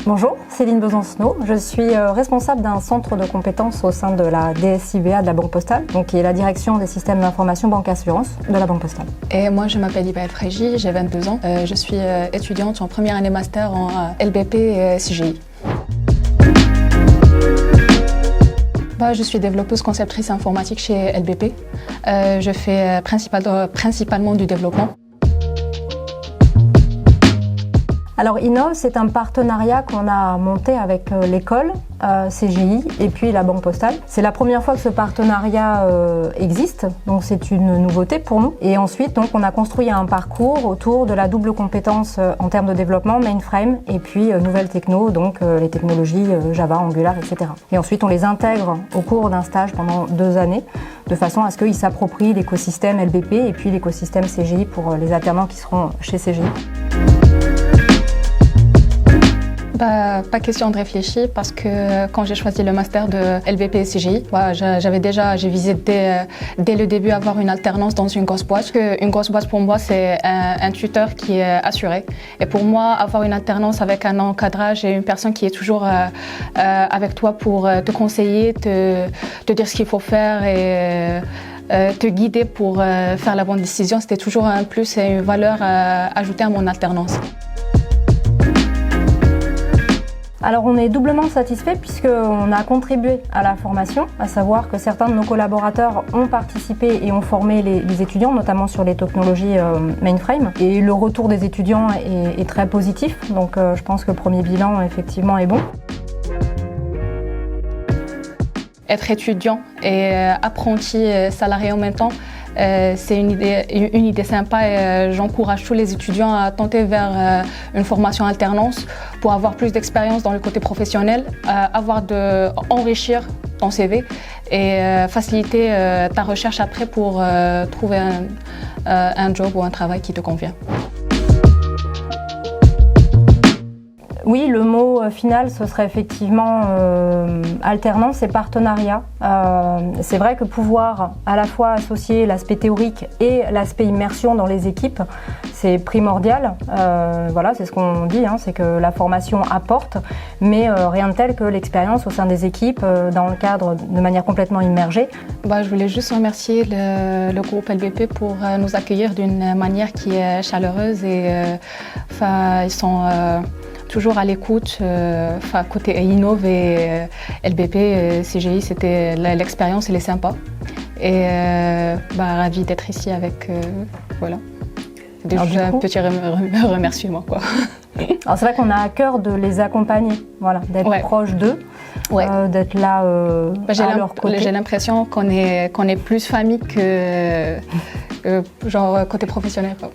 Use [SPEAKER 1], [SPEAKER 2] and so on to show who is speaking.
[SPEAKER 1] Bonjour, Céline Besancenot. Je suis responsable d'un centre de compétences au sein de la DSIBA de la Banque Postale, donc qui est la direction des systèmes d'information banque assurance de la Banque Postale.
[SPEAKER 2] Et moi, je m'appelle Ibaël Frégy, j'ai 22 ans. Je suis étudiante en première année master en LBP et CGI. Je suis développeuse conceptrice informatique chez LBP. Je fais principalement du développement.
[SPEAKER 1] Alors Innov, c'est un partenariat qu'on a monté avec l'école, CGI et puis la Banque Postale. C'est la première fois que ce partenariat existe, donc c'est une nouveauté pour nous. Et ensuite, donc, on a construit un parcours autour de la double compétence en termes de développement, mainframe, et puis nouvelles techno, donc les technologies Java, Angular, etc. Et ensuite, on les intègre au cours d'un stage pendant 2 années, de façon à ce qu'ils s'approprient l'écosystème LBP et puis l'écosystème CGI pour les alternants qui seront chez CGI.
[SPEAKER 2] Pas question de réfléchir parce que quand j'ai choisi le master de LBP et CGI, j'ai visé dès le début avoir une alternance dans une grosse boîte. Une grosse boîte pour moi c'est un tuteur qui est assuré. Et pour moi avoir une alternance avec un encadrage et une personne qui est toujours avec toi pour te conseiller, te dire ce qu'il faut faire et te guider pour faire la bonne décision, c'était toujours un plus et une valeur ajoutée à mon alternance.
[SPEAKER 1] Alors on est doublement satisfait puisqu'on a contribué à la formation, à savoir que certains de nos collaborateurs ont participé et ont formé les étudiants, notamment sur les technologies mainframe. Et le retour des étudiants est très positif, donc je pense que le premier bilan effectivement est bon.
[SPEAKER 2] Être étudiant et apprenti salarié en même temps, c'est une idée sympa et j'encourage tous les étudiants à tenter vers une formation alternance pour avoir plus d'expérience dans le côté professionnel, enrichir ton CV et faciliter ta recherche après pour trouver un job ou un travail qui te convient.
[SPEAKER 1] Oui, le mot final, ce serait effectivement alternance et partenariat. C'est vrai que pouvoir à la fois associer l'aspect théorique et l'aspect immersion dans les équipes, c'est primordial. Voilà, c'est ce qu'on dit, c'est que la formation apporte, mais rien de tel que l'expérience au sein des équipes dans le cadre de manière complètement immergée.
[SPEAKER 2] Je voulais juste remercier le groupe LBP pour nous accueillir d'une manière qui est chaleureuse et ils sont toujours à l'écoute, côté Innov et LBP, CGI, c'était l'expérience, elle est sympa. Et ravie d'être ici avec, voilà. Déjà un petit remerciement, quoi.
[SPEAKER 1] Alors c'est vrai qu'on a à cœur de les accompagner, voilà, d'être proche d'eux, d'être là à leur côté.
[SPEAKER 2] J'ai l'impression qu'on est plus famille que genre côté professionnel, quoi.